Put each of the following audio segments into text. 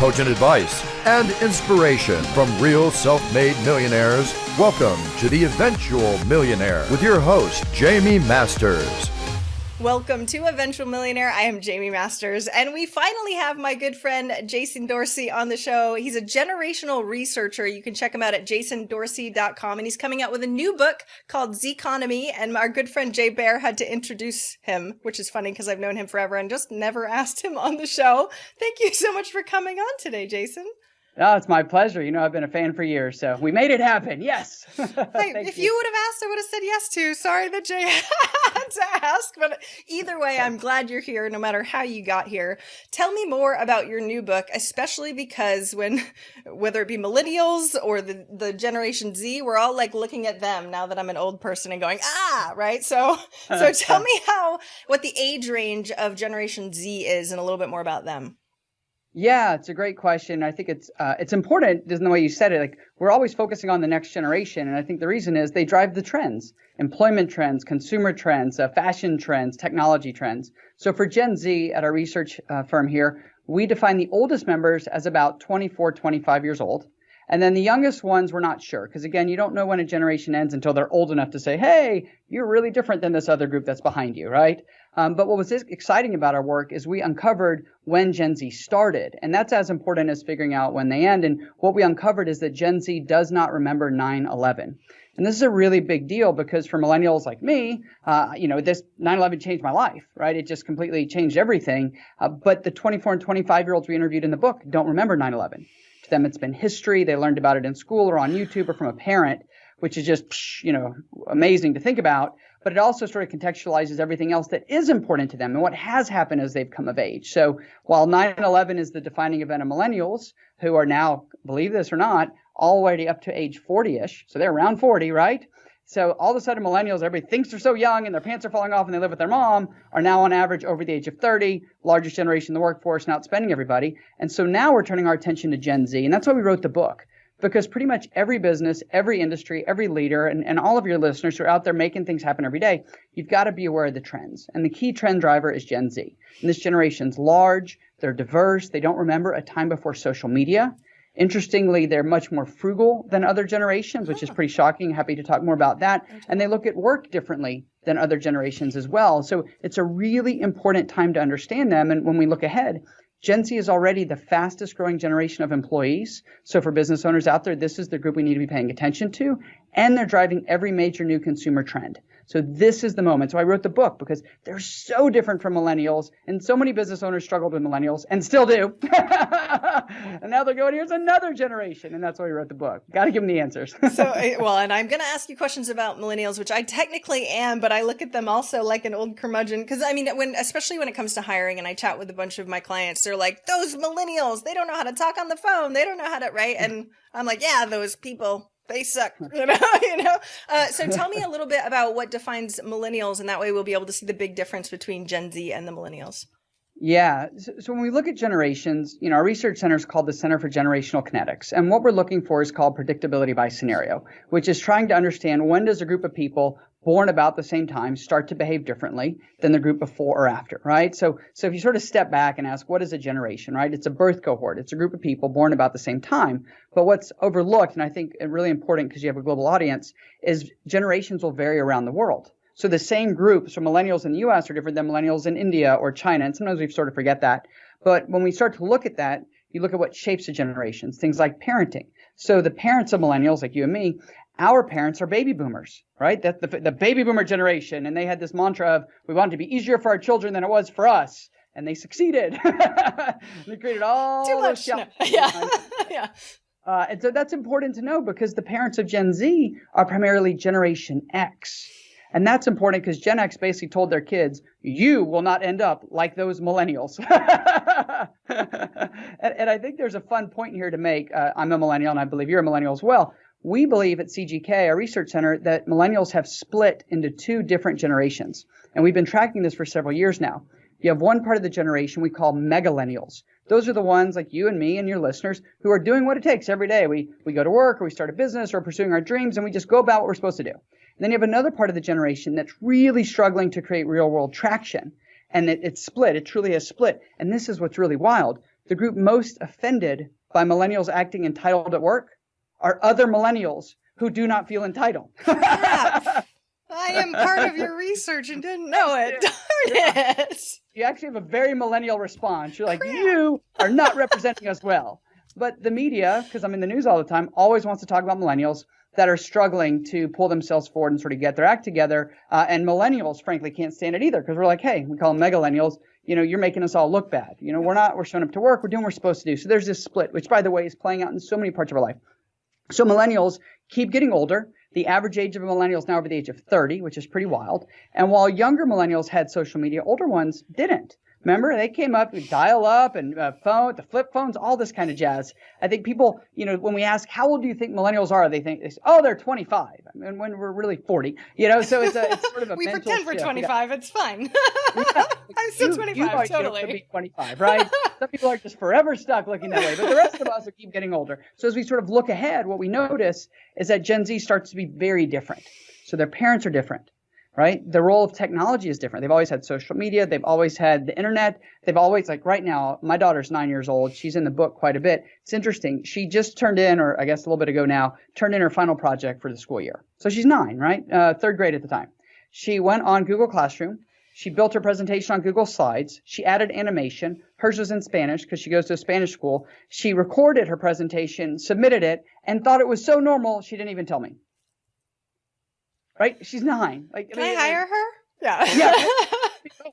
potent advice, and inspiration from real self-made millionaires. Welcome to The Eventual Millionaire with your host, Jaime Masters. Welcome to Eventual Millionaire. I am Jaime Masters, and we finally have my good friend Jason Dorsey on the show. He's a generational researcher. You can check him out at jasondorsey.com, and he's coming out with a new book called Zeconomy, and our good friend Jay Bear had to introduce him, which is funny because I've known him forever and just never asked him on the show. Thank you so much for coming on today, Jason. Oh, it's my pleasure. You know, I've been a fan for years, so we made it happen. Yes. If you would have asked, I would have said yes too. Sorry that Jay had to ask, but either way, I'm glad you're here, no matter how you got here. Tell me more about your new book, especially because whether it be millennials or the Generation Z, we're all like looking at them now that I'm an old person and going, right? So tell me what the age range of Generation Z is and a little bit more about them. Yeah, it's a great question. I think it's important, isn't the way you said it? Like, we're always focusing on the next generation, and I think the reason is they drive the trends, employment trends, consumer trends, fashion trends, technology trends. So for Gen Z at our research firm here, we define the oldest members as about 24, 25 years old. And then the youngest ones, we're not sure, because again, you don't know when a generation ends until they're old enough to say, hey, you're really different than this other group that's behind you, right? But what was exciting about our work is we uncovered when Gen Z started, and that's as important as figuring out when they end. And what we uncovered is that Gen Z does not remember 9/11. And this is a really big deal because for millennials like me, this 9/11 changed my life, right? It just completely changed everything. But the 24 and 25-year-olds we interviewed in the book don't remember 9/11. To them, it's been history. They learned about it in school or on YouTube or from a parent, which is just, amazing to think about. But it also sort of contextualizes everything else that is important to them and what has happened as they've come of age. So while 9/11 is the defining event of millennials, who are now, believe this or not, already up to age 40-ish, so they're around 40, right? So all of a sudden millennials, everybody thinks they're so young and their pants are falling off and they live with their mom, are now on average over the age of 30, largest generation in the workforce, and outspending everybody. And so now we're turning our attention to Gen Z, and that's why we wrote the book. Because pretty much every business, every industry, every leader, and all of your listeners who are out there making things happen every day, you've got to be aware of the trends. And the key trend driver is Gen Z. And this generation's large, they're diverse, they don't remember a time before social media. Interestingly, they're much more frugal than other generations, which is pretty shocking. Happy to talk more about that. And they look at work differently than other generations as well. So it's a really important time to understand them. And when we look ahead, Gen Z is already the fastest growing generation of employees. So for business owners out there, this is the group we need to be paying attention to. And they're driving every major new consumer trend. So this is the moment. So I wrote the book because they're so different from millennials. And so many business owners struggled with millennials and still do. And now they're going, here's another generation. And that's why we wrote the book. Got to give them the answers. And I'm going to ask you questions about millennials, which I technically am, but I look at them also like an old curmudgeon. Because I mean, especially when it comes to hiring, and I chat with a bunch of my clients, they're like, those millennials, they don't know how to talk on the phone. They don't know how to, right? And I'm like, yeah, those people, they suck, So tell me a little bit about what defines millennials, and that way we'll be able to see the big difference between Gen Z and the millennials. Yeah. So when we look at generations, our research center is called the Center for Generational Kinetics. And what we're looking for is called predictability by scenario, which is trying to understand when does a group of people born about the same time start to behave differently than the group before or after, right? So if you sort of step back and ask, what is a generation, right? It's a birth cohort. It's a group of people born about the same time. But what's overlooked, and I think really important because you have a global audience, is generations will vary around the world. So the same group, so millennials in the US are different than millennials in India or China. And sometimes we sort of forget that. But when we start to look at that, you look at what shapes the generations, things like parenting. So the parents of millennials, like you and me, our parents are baby boomers, right? That's the baby boomer generation. And they had this mantra of, we want it to be easier for our children than it was for us. And they succeeded. They created all those shelves. Yeah. And so that's important to know because the parents of Gen Z are primarily Generation X. And that's important because Gen X basically told their kids, you will not end up like those millennials. And I think there's a fun point here to make. I'm a millennial, and I believe you're a millennial as well. We believe at CGK, our research center, that millennials have split into two different generations. And we've been tracking this for several years now. You have one part of the generation we call megalennials. Those are the ones like you and me and your listeners who are doing what it takes every day. We go to work or we start a business or pursuing our dreams, and we just go about what we're supposed to do. And then you have another part of the generation that's really struggling to create real world traction. And it's split. It truly has split. And this is what's really wild. the group most offended by millennials acting entitled at work are other millennials who do not feel entitled. Crap. I am part of your research and didn't know it. Darn it. You actually have a very millennial response. You're like, Crap. you are not representing us well. But the media, because I'm in the news all the time, always wants to talk about millennials that are struggling to pull themselves forward and sort of get their act together. And millennials, frankly, can't stand it either because we're like, hey, we call them megalennials. You're making us all look bad. We're showing up to work. We're doing what we're supposed to do. So there's this split, which, by the way, is playing out in so many parts of our life. So millennials keep getting older. The average age of a millennial is now over the age of 30, which is pretty wild. And while younger millennials had social media, older ones didn't. Remember, they came up with dial-up and phone, the flip phones, all this kind of jazz. I think people, when we ask, how old do you think millennials are? They say, oh, they're 25. I mean, when we're really 40, so it's sort of a we mental pretend we're shift. 25. It's fine. Yeah. I'm still 25, totally. To be 25, right? Some people are just forever stuck looking that way, but the rest of us will keep getting older. So as we sort of look ahead, what we notice is that Gen Z starts to be very different. So their parents are different. Right? The role of technology is different. They've always had social media. They've always had the internet. They've always, like right now, my daughter's 9 years old. She's in the book quite a bit. It's interesting. She just turned in, or I guess a little bit ago now, turned in her final project for the school year. So she's 9, right? Third grade at the time. She went on Google Classroom. She built her presentation on Google Slides. She added animation. Hers was in Spanish because she goes to a Spanish school. She recorded her presentation, submitted it, and thought it was so normal she didn't even tell me. Right? She's 9. Can I hire her? Yeah. Yeah.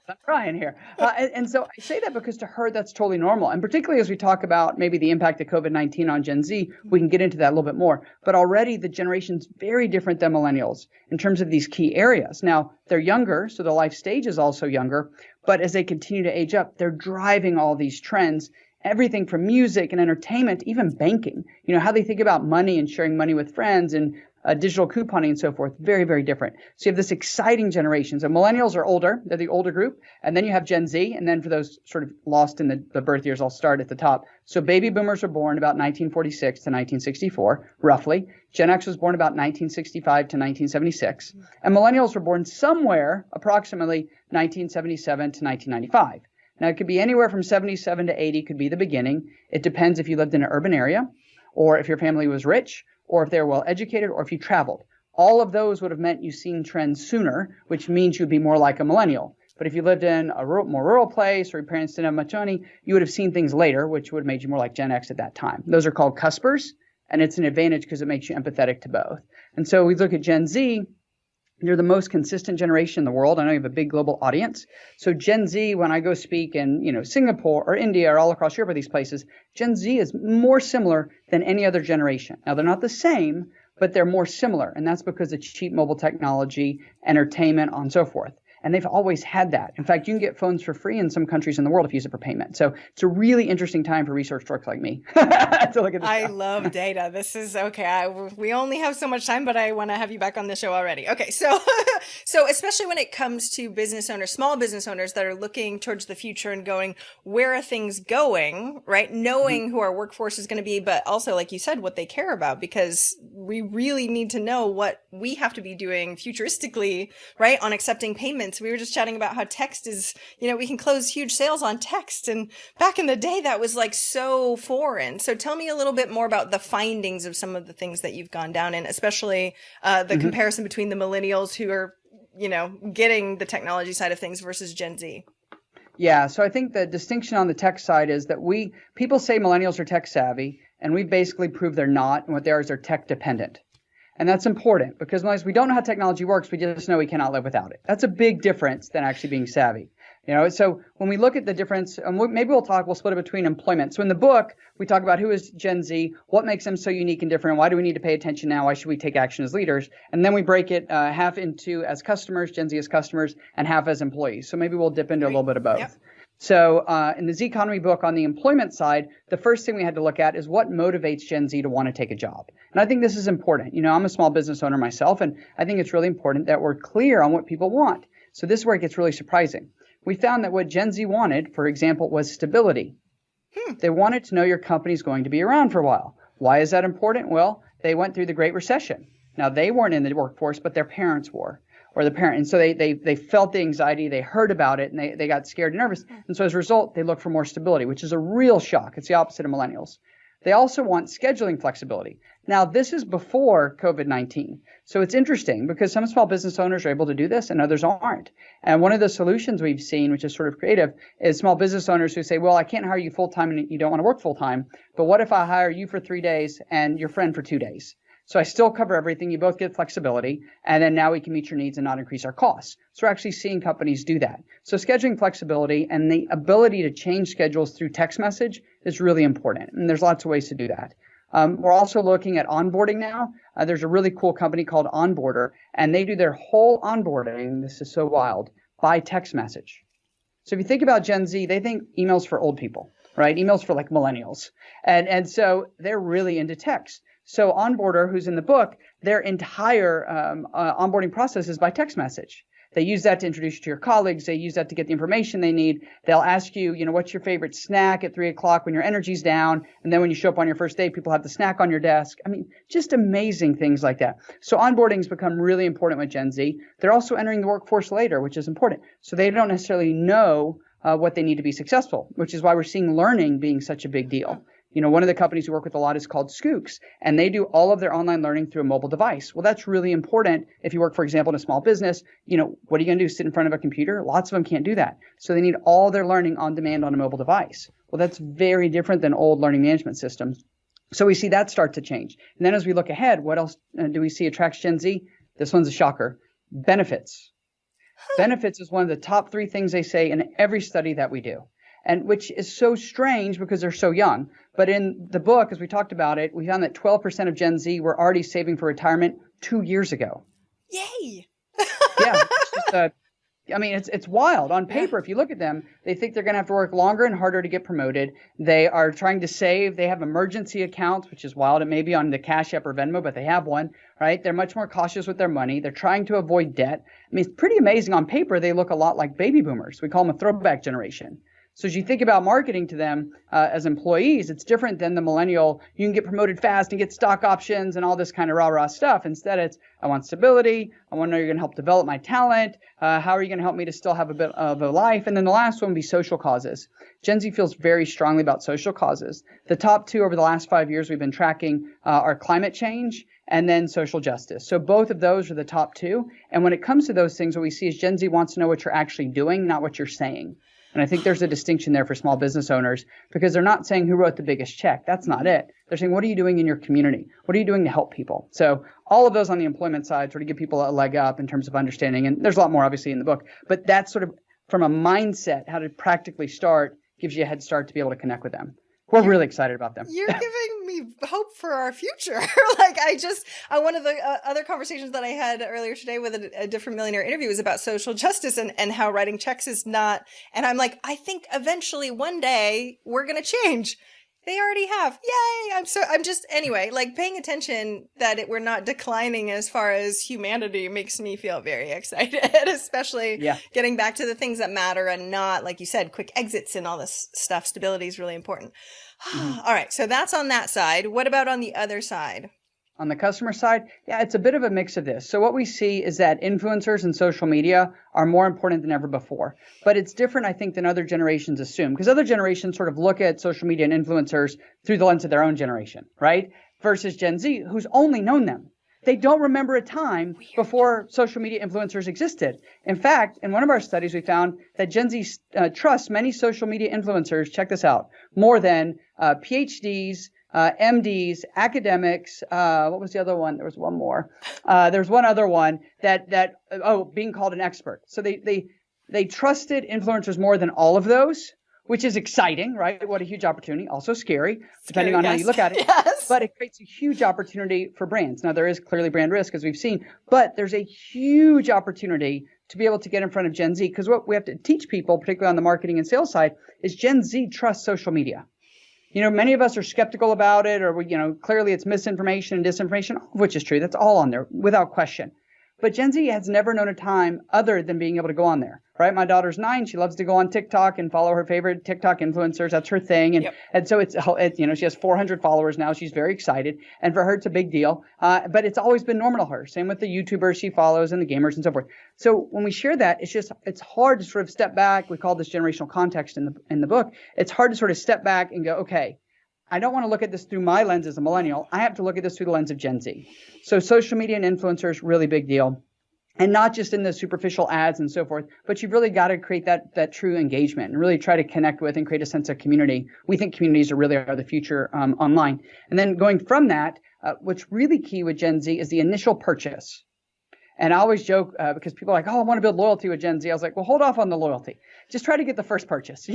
I'm crying here. And so I say that because to her, that's totally normal. And particularly as we talk about maybe the impact of COVID-19 on Gen Z, we can get into that a little bit more. But already the generation's very different than millennials in terms of these key areas. Now, they're younger, so the life stage is also younger. But as they continue to age up, they're driving all these trends. Everything from music and entertainment, even banking, how they think about money and sharing money with friends and digital couponing and so forth, very, very different. So you have this exciting generation. So millennials are older. They're the older group. And then you have Gen Z. And then for those sort of lost in the birth years, I'll start at the top. So baby boomers were born about 1946 to 1964, roughly. Gen X was born about 1965 to 1976. And millennials were born somewhere approximately 1977 to 1995. Now, it could be anywhere from 77 to 80 could be the beginning. It depends if you lived in an urban area or if your family was rich, or if they were well educated, or if you traveled. All of those would have meant you seen trends sooner, which means you'd be more like a millennial. But if you lived in a more rural place or your parents didn't have much money, you would have seen things later, which would have made you more like Gen X at that time. Those are called cuspers, and it's an advantage because it makes you empathetic to both. And so we look at Gen Z. They're the most consistent generation in the world. I know you have a big global audience. So Gen Z, when I go speak in, Singapore or India or all across Europe or these places, Gen Z is more similar than any other generation. Now, they're not the same, but they're more similar. And that's because of cheap mobile technology, entertainment, and so forth. And they've always had that. In fact, you can get phones for free in some countries in the world if you use it for payment. So it's a really interesting time for research dorks like me to look at this I stuff. love data. This is okay. We only have so much time, but I want to have you back on the show already. Okay, so especially when it comes to business owners, small business owners that are looking towards the future and going, where are things going, right? Knowing who our workforce is going to be, but also, like you said, what they care about, because we really need to know what we have to be doing futuristically, right? On accepting payments. We were just chatting about how text is, we can close huge sales on text. And back in the day, that was like so foreign. So tell me a little bit more about the findings of some of the things that you've gone down in, especially the comparison between the millennials who are, getting the technology side of things versus Gen Z. Yeah, so I think the distinction on the tech side is that people say millennials are tech savvy, and we basically prove they're not, and what they are is they're tech dependent. And that's important because we don't know how technology works, we just know we cannot live without it. That's a big difference than actually being savvy. So when we look at the difference, maybe we'll split it between employment. So in the book, we talk about who is Gen Z, what makes them so unique and different, why do we need to pay attention now, why should we take action as leaders? And then we break it half into as customers, Gen Z as customers, and half as employees. So maybe we'll dip into a little bit of both. Yep. So in the Z Economy book on the employment side, the first thing we had to look at is what motivates Gen Z to want to take a job. And I think this is important. I'm a small business owner myself, and I think it's really important that we're clear on what people want. So this is where it gets really surprising. We found that what Gen Z wanted, for example, was stability. They wanted to know your company's going to be around for a while. Why is that important? Well, they went through the Great Recession. Now, they weren't in the workforce, but their parents were. or the parent. And so they felt the anxiety, they heard about it, and they got scared and nervous. And so as a result, they look for more stability, which is a real shock. It's the opposite of millennials. They also want scheduling flexibility. Now, this is before COVID-19. So it's interesting because some small business owners are able to do this and others aren't. And one of the solutions we've seen, which is sort of creative, is small business owners who say, well, I can't hire you full-time and you don't want to work full-time, but what if I hire you for 3 days and your friend for 2 days? So I still cover everything. You both get flexibility. And then now we can meet your needs and not increase our costs. So we're actually seeing companies do that. So scheduling flexibility and the ability to change schedules through text message is really important. And there's lots of ways to do that. We're also looking at onboarding now. There's a really cool company called Onboarder, and they do their whole onboarding, this is so wild, by text message. So if you think about Gen Z, they think emails for old people, right? Emails for like millennials. And so they're really into text. So Onboarder, who's in the book, their entire onboarding process is by text message. They use that to introduce you to your colleagues. They use that to get the information they need. They'll ask you, what's your favorite snack at 3 o'clock when your energy's down? And then when you show up on your first day, people have the snack on your desk. I mean, just amazing things like that. So onboarding's become really important with Gen Z. They're also entering the workforce later, which is important. So they don't necessarily know what they need to be successful, which is why we're seeing learning being such a big deal. One of the companies we work with a lot is called Skooks, and they do all of their online learning through a mobile device. Well, that's really important if you work, for example, in a small business. What are you going to do, sit in front of a computer? Lots of them can't do that. So they need all their learning on demand on a mobile device. Well, that's very different than old learning management systems. So we see that start to change. And then as we look ahead, what else do we see attracts Gen Z? This one's a shocker. Benefits. Benefits is one of the top 3 things they say in every study that we do. And which is so strange because they're so young. But in the book, as we talked about it, we found that 12% of Gen Z were already saving for retirement 2 years ago. Yay! Yeah, it's wild. On paper, if you look at them, they think they're going to have to work longer and harder to get promoted. They are trying to save. They have emergency accounts, which is wild. It may be on the Cash App or Venmo, but they have one, right? They're much more cautious with their money. They're trying to avoid debt. I mean, it's pretty amazing. On paper, they look a lot like baby boomers. We call them a throwback generation. So as you think about marketing to them as employees, it's different than the millennial. You can get promoted fast and get stock options and all this kind of rah-rah stuff. Instead, it's, I want stability. I want to know you're going to help develop my talent. How are you going to help me to still have a bit of a life? And then the last one would be social causes. Gen Z feels very strongly about social causes. The top 2 over the last 5 years we've been tracking are climate change and then social justice. So both of those are the top 2. And when it comes to those things, what we see is Gen Z wants to know what you're actually doing, not what you're saying. And I think there's a distinction there for small business owners because they're not saying who wrote the biggest check. That's not it. They're saying, what are you doing in your community? What are you doing to help people? So all of those on the employment side sort of give people a leg up in terms of understanding. And there's a lot more obviously in the book, but that's sort of from a mindset, how to practically start gives you a head start to be able to connect with them. We're really excited about them. You're giving me hope for our future. One of the other conversations that I had earlier today with a different millionaire interview was about social justice and how writing checks is not. And I'm like, I think eventually one day we're going to change. They already have. Yay. Anyway, paying attention that we're not declining as far as humanity makes me feel very excited, especially getting back to the things that matter and not, like you said, quick exits and all this stuff. Stability is really important. Mm-hmm. All right. So that's on that side. What about on the other side? On the customer side, it's a bit of a mix of this. So what we see is that influencers and social media are more important than ever before. But it's different, I think, than other generations assume. Because other generations sort of look at social media and influencers through the lens of their own generation, right? Versus Gen Z, who's only known them. They don't remember a time before social media influencers existed. In fact, in one of our studies, we found that Gen Z trusts many social media influencers, check this out, more than PhDs, MDs, academics. What was the other one? There was one more. There's one other one being called an expert. So they trusted influencers more than all of those, which is exciting, right? What a huge opportunity. Also scary, depending on how you look at it. Yes. But it creates a huge opportunity for brands. Now, there is clearly brand risk, as we've seen, but there's a huge opportunity to be able to get in front of Gen Z. Because what we have to teach people, particularly on the marketing and sales side, is Gen Z trusts social media. Many of us are skeptical about it, or clearly it's misinformation and disinformation, which is true. That's all on there without question. But Gen Z has never known a time other than being able to go on there, right? My daughter's 9. She loves to go on TikTok and follow her favorite TikTok influencers. That's her thing. And so it's, she has 400 followers now. She's very excited. And for her, it's a big deal. But it's always been normal to her. Same with the YouTubers she follows and the gamers and so forth. So when we share that, it's hard to sort of step back. We call this generational context in the book. It's hard to sort of step back and go, okay, I don't want to look at this through my lens as a millennial. I have to look at this through the lens of Gen Z. So social media and influencers, really big deal. And not just in the superficial ads and so forth, but you've really got to create that true engagement and really try to connect with and create a sense of community. We think communities are the future online. And then going from that, what's really key with Gen Z is the initial purchase. And I always joke because people are like, oh, I want to build loyalty with Gen Z. I was like, well, hold off on the loyalty. Just try to get the first purchase.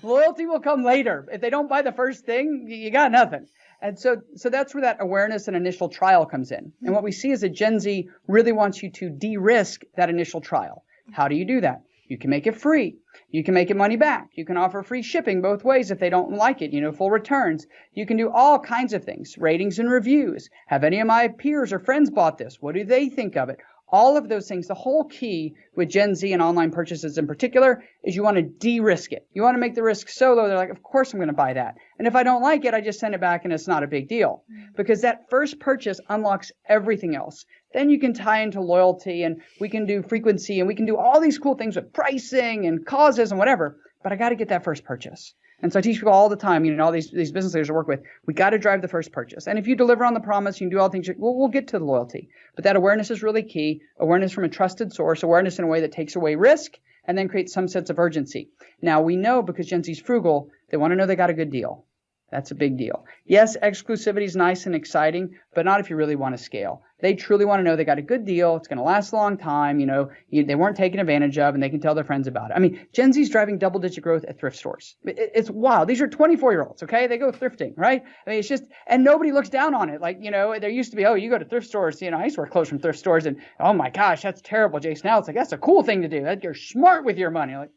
Loyalty will come later. If they don't buy the first thing, you got nothing. And so that's where that awareness and initial trial comes in. And what we see is that Gen Z really wants you to de-risk that initial trial. How do you do that? You can make it free. You can make it money back. You can offer free shipping both ways if they don't like it, full returns. You can do all kinds of things, ratings and reviews. Have any of my peers or friends bought this? What do they think of it? All of those things. The whole key with Gen Z and online purchases in particular is you want to de-risk it. You want to make the risk so low. They're like, of course I'm going to buy that. And if I don't like it, I just send it back and it's not a big deal. Because that first purchase unlocks everything else. Then you can tie into loyalty and we can do frequency and we can do all these cool things with pricing and causes and whatever. But I got to get that first purchase. And so I teach people all the time, all these business leaders I work with, we got to drive the first purchase. And if you deliver on the promise, you can do all things, we'll get to the loyalty. But that awareness is really key. Awareness from a trusted source, awareness in a way that takes away risk and then creates some sense of urgency. Now we know because Gen Z's frugal, they want to know they got a good deal. That's a big deal. Yes, exclusivity is nice and exciting, but not if you really want to scale. They truly want to know they got a good deal. It's going to last a long time. They weren't taken advantage of and they can tell their friends about it. I mean, Gen Z's driving double-digit growth at thrift stores. It's wild. These are 24-year-olds, okay? They go thrifting, right? I mean, it's just, and nobody looks down on it. Like, there used to be, oh, you go to thrift stores. I used to wear clothes from thrift stores and, oh my gosh, that's terrible, Jace. Now it's like, that's a cool thing to do. You're smart with your money. Like,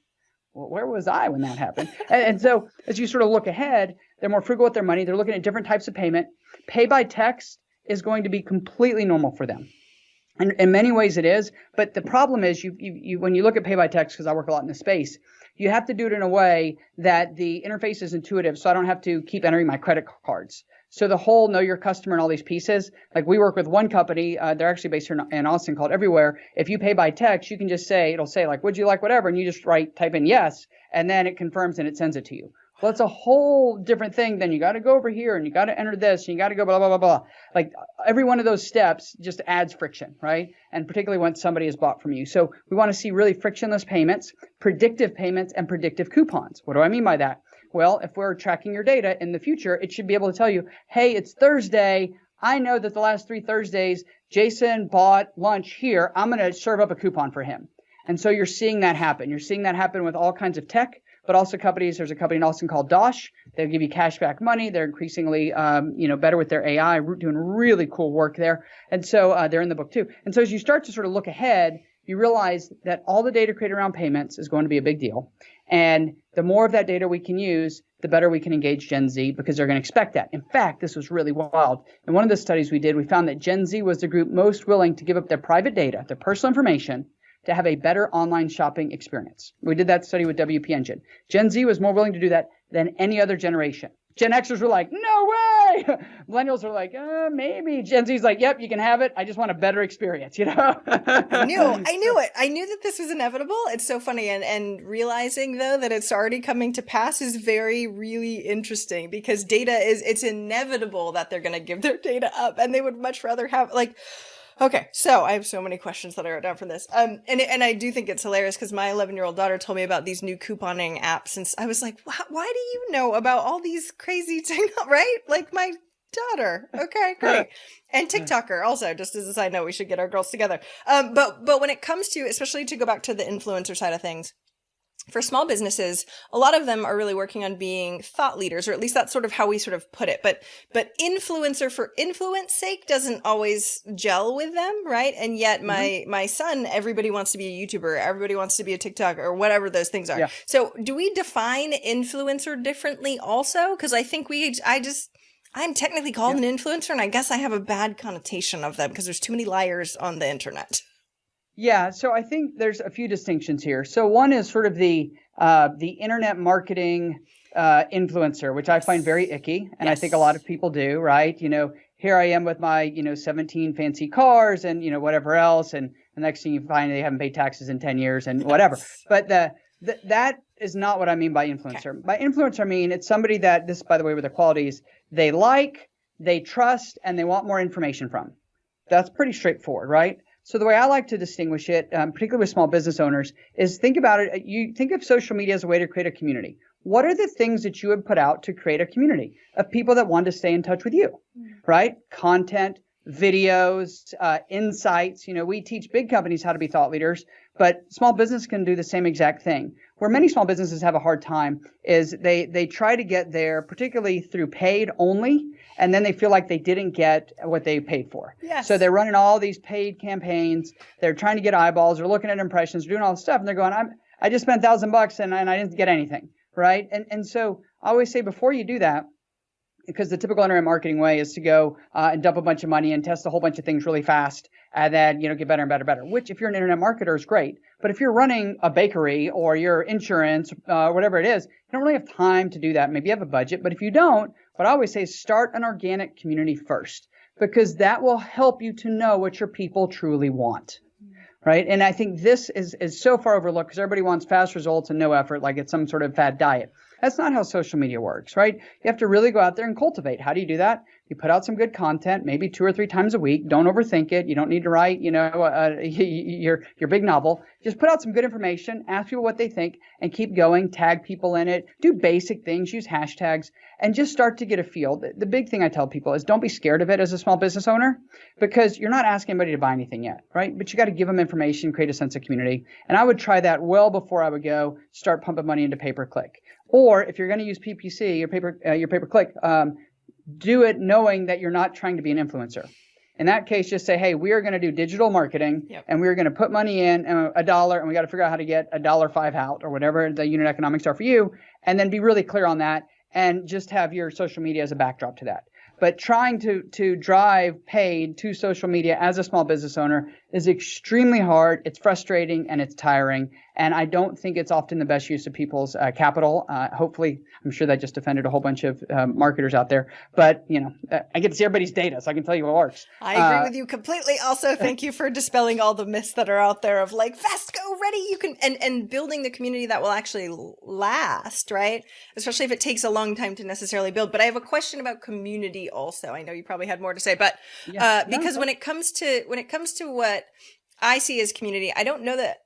well, where was I when that happened? And so as you sort of look ahead, they're more frugal with their money. They're looking at different types of payment. Pay by text is going to be completely normal for them. And in many ways it is. But the problem is you when you look at pay by text, because I work a lot in this space, you have to do it in a way that the interface is intuitive so I don't have to keep entering my credit cards. So the whole know your customer and all these pieces, like we work with one company, they're actually based here in Austin called Everywhere. If you pay by text, you can just say, it'll say like, would you like whatever? And you just type in yes, and then it confirms and it sends it to you. Well, it's a whole different thing. Then you got to go over here and you got to enter this and you got to go blah, blah, blah, blah. Like every one of those steps just adds friction, right? And particularly when somebody has bought from you. So we want to see really frictionless payments, and predictive coupons. What do I mean by that? Well, if we're tracking your data in the future, it should be able to tell you, hey, it's Thursday. I know that the last 3 Thursdays, Jason bought lunch here. I'm going to serve up a coupon for him. And so you're seeing that happen. You're seeing that happen with all kinds of tech, but also companies. There's a company in Austin called Dosh. They'll give you cash back money. They're increasingly, better with their AI, doing really cool work there. And so they're in the book too. And so as you start to sort of look ahead, you realize that all the data created around payments is going to be a big deal. And the more of that data we can use, the better we can engage Gen Z because they're going to expect that. In fact, this was really wild. In one of the studies we did, we found that Gen Z was the group most willing to give up their private data, their personal information, to have a better online shopping experience. We did that study with WP Engine. Gen Z was more willing to do that than any other generation. Gen Xers were like, no way. Millennials are like, maybe. Gen Z's like, yep, you can have it. I just want a better experience, I knew it. I knew that this was inevitable. It's so funny. And realizing, though, that it's already coming to pass is really interesting because it's inevitable that they're going to give their data up and they would much rather have, okay, so I have so many questions that I wrote down from this. And I do think it's hilarious because my 11-year-old daughter told me about these new couponing apps. And I was like, why do you know about all these crazy things, right? Like my daughter. Okay, great. And TikToker also, just as a side note, we should get our girls together. But when it comes to, especially to go back to the influencer side of things, for small businesses, a lot of them are really working on being thought leaders, or at least that's sort of how we sort of put it. But influencer for influence sake doesn't always gel with them, right? And yet my son, everybody wants to be a YouTuber, everybody wants to be a TikToker, or whatever those things are. Yeah. So do we define influencer differently also? Because I think I'm technically called an influencer, and I guess I have a bad connotation of them because there's too many liars on the internet. Yeah, so I think there's a few distinctions here. So one is sort of the internet marketing influencer, which I find very icky, and I think a lot of people do, right? Here I am with my 17 fancy cars and whatever else, and the next thing you find they haven't paid taxes in 10 years and whatever. But that is not what I mean by influencer. Okay. By influencer, I mean it's somebody that, this, by the way, with the qualities they like, they trust, and they want more information from. That's pretty straightforward, right? So the way I like to distinguish it, particularly with small business owners, is think about it. You think of social media as a way to create a community. What are the things that you would put out to create a community of people that want to stay in touch with you, right? Content, videos, insights. We teach big companies how to be thought leaders, but small business can do the same exact thing. Where many small businesses have a hard time is they try to get there, particularly through paid only, and then they feel like they didn't get what they paid for. Yes. So they're running all these paid campaigns. They're trying to get eyeballs. They're looking at impressions, doing all this stuff, and they're going, I just spent $1,000 and I didn't get anything, right? And so I always say before you do that, because the typical internet marketing way is to go and dump a bunch of money and test a whole bunch of things really fast and then, get better and better and better, which if you're an internet marketer is great. But if you're running a bakery or your insurance, whatever it is, you don't really have time to do that. Maybe you have a budget, but if you don't, what I always say is start an organic community first, because that will help you to know what your people truly want. Right. And I think this is so far overlooked because everybody wants fast results and no effort, like it's some sort of fad diet. That's not how social media works, right? You have to really go out there and cultivate. How do you do that? You put out some good content, maybe 2 or 3 times a week. Don't overthink it. You don't need to write, your big novel. Just put out some good information, ask people what they think, and keep going. Tag people in it. Do basic things. Use hashtags, and just start to get a feel. The big thing I tell people is don't be scared of it as a small business owner, because you're not asking anybody to buy anything yet, right? But you got to give them information, create a sense of community. And I would try that well before I would go start pumping money into pay-per-click. Or if you're going to use PPC, your pay-per-click, do it knowing that you're not trying to be an influencer. In that case, just say, hey, we are going to do digital marketing, and we're going to put money in $1, and we got to figure out how to get $1.05 out, or whatever the unit economics are for you, and then be really clear on that, and just have your social media as a backdrop to that. But trying to drive paid to social media as a small business owner is extremely hard. It's frustrating and it's tiring. And I don't think it's often the best use of people's capital. Hopefully, I'm sure that just offended a whole bunch of marketers out there. But, I get to see everybody's data, so I can tell you what works. I agree with you completely. Also, thank you for dispelling all the myths that are out there of like, fast, go, ready. You can, and building the community that will actually last, right? Especially if it takes a long time to necessarily build. But I have a question about community also. I know you probably had more to say, but because when it comes to what I see as community, I don't know that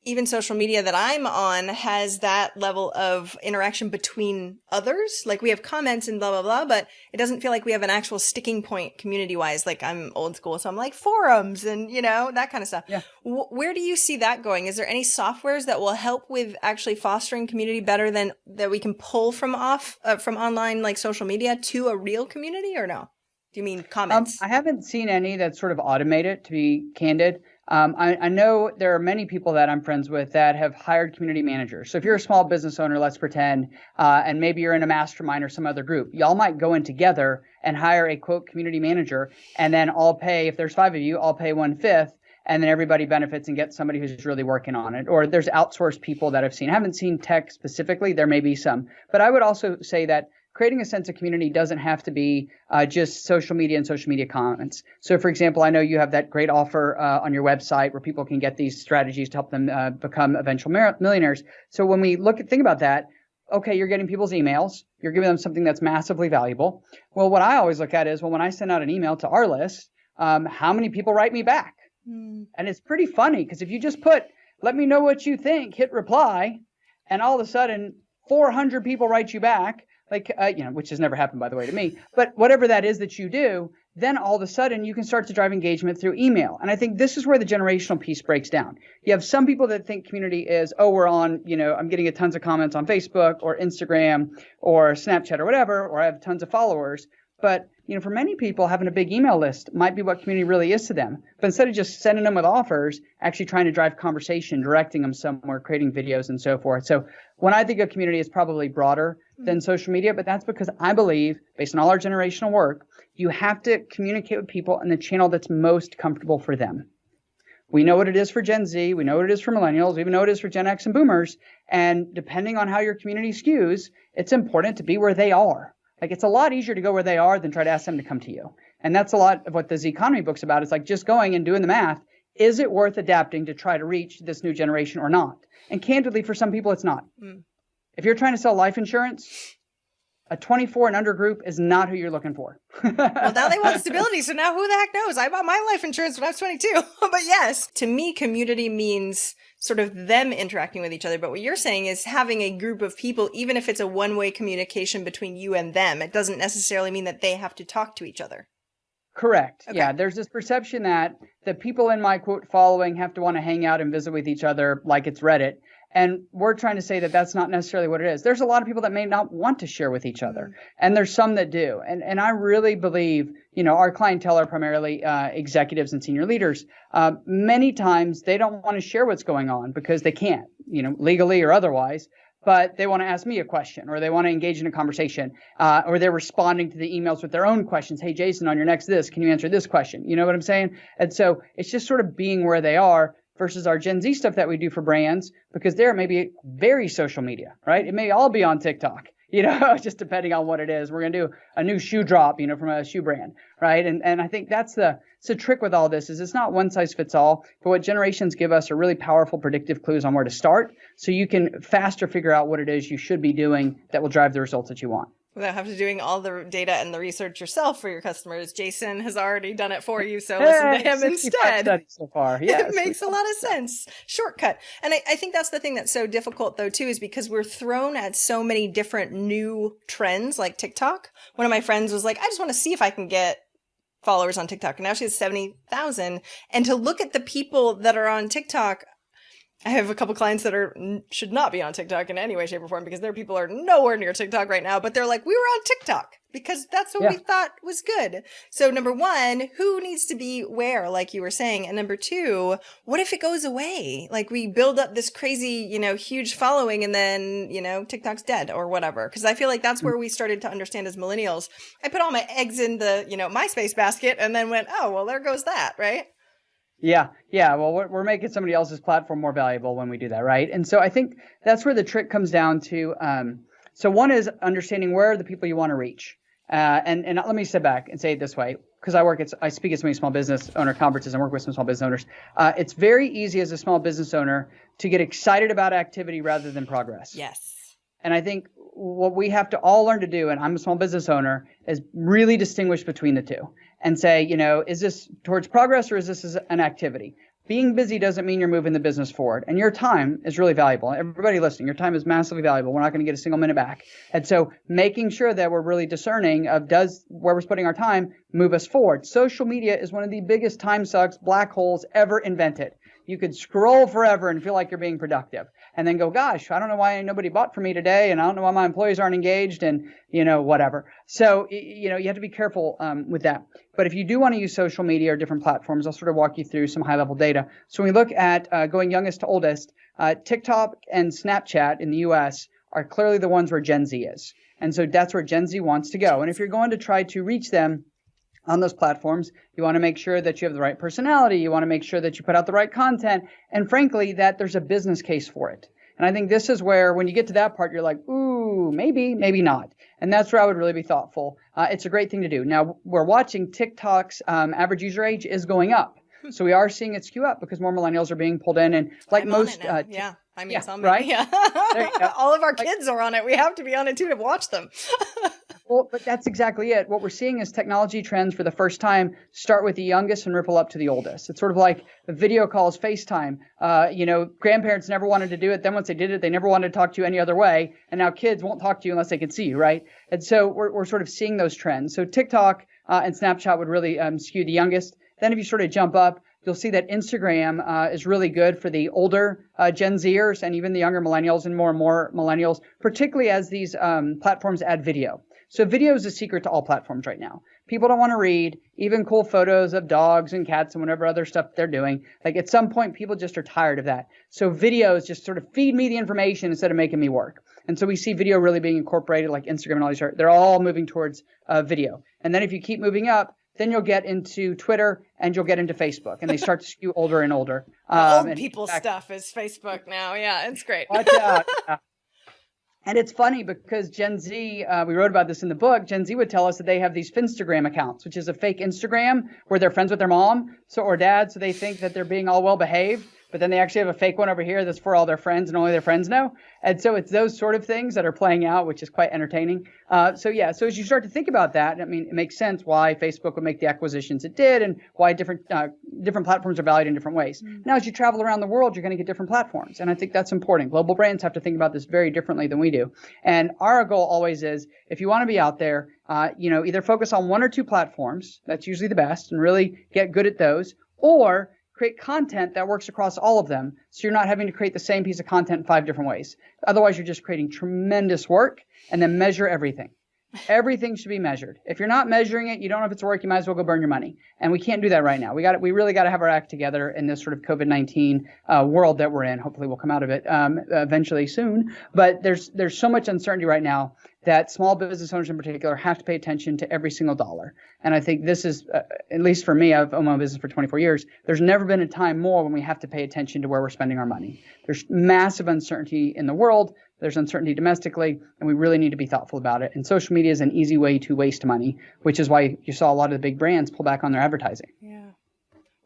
even social media that I'm on has that level of interaction between others. Like we have comments and blah, blah, blah, but it doesn't feel like we have an actual sticking point community wise. Like I'm old school, so I'm like forums and, that kind of stuff. Yeah. Where do you see that going? Is there any softwares that will help with actually fostering community better than that we can pull from online, like social media to a real community, or no? Do you mean comments? I haven't seen any that sort of automate it, to be candid. I know there are many people that I'm friends with that have hired community managers. So if you're a small business owner, let's pretend, and maybe you're in a mastermind or some other group, y'all might go in together and hire a quote community manager, and then I'll pay, if there's 5 of you, I'll pay 1/5, and then everybody benefits and gets somebody who's really working on it. Or there's outsourced people that I've seen. I haven't seen tech specifically. There may be some. But I would also say that creating a sense of community doesn't have to be just social media and social media comments. So, for example, I know you have that great offer on your website where people can get these strategies to help them become eventual millionaires. So when we think about that, okay, you're getting people's emails. You're giving them something that's massively valuable. Well, what I always look at is, when I send out an email to our list, how many people write me back? And it's pretty funny because if you just put, let me know what you think, hit reply, and all of a sudden 400 people write you back, which has never happened, by the way, to me. But whatever that is that you do, then all of a sudden you can start to drive engagement through email. And I think this is where the generational piece breaks down. You have some people that think community is, we're on, I'm getting tons of comments on Facebook or Instagram or Snapchat or whatever, or I have tons of followers. But, for many people, having a big email list might be what community really is to them. But instead of just sending them with offers, actually trying to drive conversation, directing them somewhere, creating videos and so forth. So when I think of community, it's probably broader than social media, but that's because I believe, based on all our generational work, you have to communicate with people in the channel that's most comfortable for them. We know what it is for Gen Z. We know what it is for Millennials. We even know what it is for Gen X and Boomers. And depending on how your community skews, it's important to be where they are. Like, it's a lot easier to go where they are than try to ask them to come to you. And that's a lot of what the Z Economy book's about. It's like just going and doing the math. Is it worth adapting to try to reach this new generation or not? And candidly, for some people, it's not. If you're trying to sell life insurance, a 24 and under group is not who you're looking for. Well, now they want stability, so now who the heck knows? I bought my life insurance when I was 22. But yes, to me, community means sort of them interacting with each other. But what you're saying is having a group of people, even if it's a one-way communication between you and them, it doesn't necessarily mean that they have to talk to each other. Correct. Okay. Yeah, there's this perception that the people in my quote following have to want to hang out and visit with each other like it's Reddit. And we're trying to say that that's not necessarily what it is. There's a lot of people that may not want to share with each other, and there's some that do. And I really believe, our clientele are primarily executives and senior leaders. Many times they don't want to share what's going on because they can't, legally or otherwise. But they want to ask me a question, or they want to engage in a conversation, or they're responding to the emails with their own questions. Hey, Jason, on your next this, can you answer this question? You know what I'm saying? And so it's just sort of being where they are versus our Gen Z stuff that we do for brands, because there may be very social media, right? It may all be on TikTok, just depending on what it is. We're going to do a new shoe drop, from a shoe brand, right? And I think that's the trick with all this is it's not one size fits all, but what generations give us are really powerful predictive clues on where to start so you can faster figure out what it is you should be doing that will drive the results that you want. Without having to doing all the data and the research yourself for your customers. Jason has already done it for you, so listen to him instead. So far. Yes. It makes a lot of sense. Shortcut. And I think that's the thing that's so difficult, though, too, is because we're thrown at so many different new trends like TikTok. One of my friends was like, I just want to see if I can get followers on TikTok. And now she has 70,000. And to look at the people that are on TikTok, I have a couple clients that should not be on TikTok in any way, shape, or form because their people are nowhere near TikTok right now. But they're like, we were on TikTok because that's what we thought was good. So number one, who needs to be where, like you were saying? And number two, what if it goes away? Like we build up this crazy, huge following and then, TikTok's dead or whatever. Because I feel like that's where we started to understand as millennials. I put all my eggs in the, MySpace basket and then went, oh, well, there goes that, right? Yeah. Well, we're making somebody else's platform more valuable when we do that, right? And so I think that's where the trick comes down to. So one is understanding where are the people you want to reach. And let me step back and say it this way, because I speak at so many small business owner conferences and work with some small business owners. It's very easy as a small business owner to get excited about activity rather than progress. Yes. And I think what we have to all learn to do, and I'm a small business owner, is really distinguish between the two and say, is this towards progress or is this an activity? Being busy doesn't mean you're moving the business forward. And your time is really valuable. Everybody listening, your time is massively valuable. We're not going to get a single minute back. And so making sure that we're really discerning of does where we're putting our time move us forward. Social media is one of the biggest time sucks, black holes ever invented. You could scroll forever and feel like you're being productive and then go, gosh, I don't know why nobody bought for me today. And I don't know why my employees aren't engaged and, whatever. So, you have to be careful with that. But if you do want to use social media or different platforms, I'll sort of walk you through some high level data. So when we look at going youngest to oldest, TikTok and Snapchat in the US are clearly the ones where Gen Z is. And so that's where Gen Z wants to go. And if you're going to try to reach them on those platforms, you want to make sure that you have the right personality. You want to make sure that you put out the right content. And frankly, that there's a business case for it. And I think this is where when you get to that part, you're like, ooh, maybe not. And that's where I would really be thoughtful. It's a great thing to do. Now, we're watching TikTok's average user age is going up. So we are seeing it skew up because more millennials are being pulled in. And like most. Some right? Yeah. All of our kids are on it. We have to be on it too to watch them. Well, but that's exactly it. What we're seeing is technology trends for the first time start with the youngest and ripple up to the oldest. It's sort of like video calls, FaceTime. Grandparents never wanted to do it. Then once they did it, they never wanted to talk to you any other way. And now kids won't talk to you unless they can see you, right? And so we're sort of seeing those trends. So TikTok and Snapchat would really skew the youngest. Then if you sort of jump up, you'll see that Instagram is really good for the older Gen Zers and even the younger millennials and more millennials, particularly as these platforms add video. So video is the secret to all platforms right now. People don't want to read, even cool photos of dogs and cats and whatever other stuff they're doing. Like at some point, people just are tired of that. So videos just sort of feed me the information instead of making me work. And so we see video really being incorporated, like Instagram and all these, they're all moving towards video. And then if you keep moving up, then you'll get into Twitter and you'll get into Facebook, and they start to skew older and older. Old people stuff is Facebook now. Yeah, it's great. Watch out. And it's funny because Gen Z, we wrote about this in the book, Gen Z would tell us that they have these Finstagram accounts, which is a fake Instagram where they're friends with their mom or dad, so they think that they're being all well behaved. But then they actually have a fake one over here that's for all their friends and only their friends know. And so it's those sort of things that are playing out, which is quite entertaining. So as you start to think about that, I mean, it makes sense why Facebook would make the acquisitions it did and why different platforms are valued in different ways. Now, as you travel around the world, you're going to get different platforms. And I think that's important. Global brands have to think about this very differently than we do. And our goal always is, if you want to be out there, either focus on one or two platforms. That's usually the best, and really get good at those, or create content that works across all of them, so you're not having to create the same piece of content in 5 different ways. Otherwise, you're just creating tremendous work, and then measure everything. Everything should be measured. If you're not measuring it, you don't know if it's work, you might as well go burn your money. And we can't do that right now. We really got to have our act together in this sort of COVID-19 world that we're in. Hopefully we'll come out of it eventually soon. But there's so much uncertainty right now that small business owners in particular have to pay attention to every single dollar. And I think this is, at least for me, I've owned my business for 24 years. There's never been a time more when we have to pay attention to where we're spending our money. There's massive uncertainty in the world. There's uncertainty domestically, and we really need to be thoughtful about it. And social media is an easy way to waste money, which is why you saw a lot of the big brands pull back on their advertising. Yeah.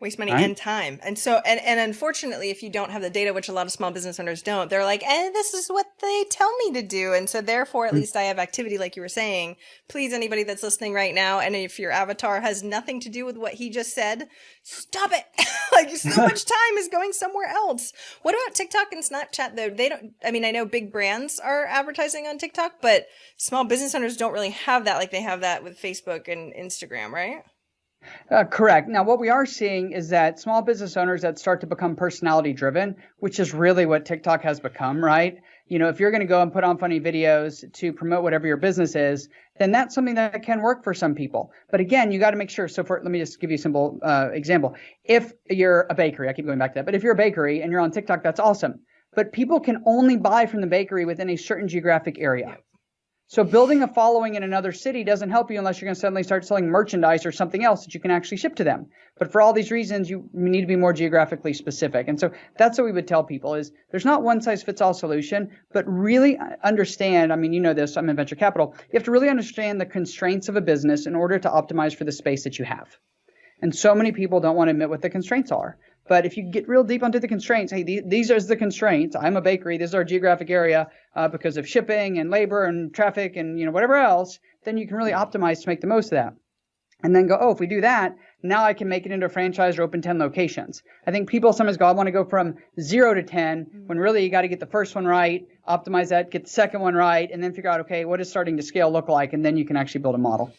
Waste money and time. And so, and unfortunately, if you don't have the data, which a lot of small business owners don't, they're like, this is what they tell me to do. And so therefore, at least I have activity, like you were saying. Please, anybody that's listening right now, and if your avatar has nothing to do with what he just said, stop it. Like, so much time is going somewhere else. What about TikTok and Snapchat, though? They don't, I mean, I know big brands are advertising on TikTok, but small business owners don't really have that like they have that with Facebook and Instagram, right? Correct. Now, what we are seeing is that small business owners that start to become personality driven, which is really what TikTok has become, right? If you're going to go and put on funny videos to promote whatever your business is, then that's something that can work for some people. But again, you got to make sure. So let me just give you a simple example. If you're a bakery, I keep going back to that, but if you're a bakery and you're on TikTok, that's awesome. But people can only buy from the bakery within a certain geographic area. Yep. So building a following in another city doesn't help you unless you're going to suddenly start selling merchandise or something else that you can actually ship to them. But for all these reasons, you need to be more geographically specific. And so that's what we would tell people is there's not one size fits all solution, but really understand, I mean, you know this, I'm in venture capital. You have to really understand the constraints of a business in order to optimize for the space that you have. And so many people don't want to admit what the constraints are. But if you get real deep onto the constraints, hey, these are the constraints. I'm a bakery. This is our geographic area because of shipping and labor and traffic and whatever else. Then you can really optimize to make the most of that. And then go, if we do that, now I can make it into a franchise or open 10 locations. I think people sometimes go, I want to go from 0 to 10 when really you got to get the first one right, optimize that, get the second one right, and then figure out, okay, what does starting to scale look like? And then you can actually build a model.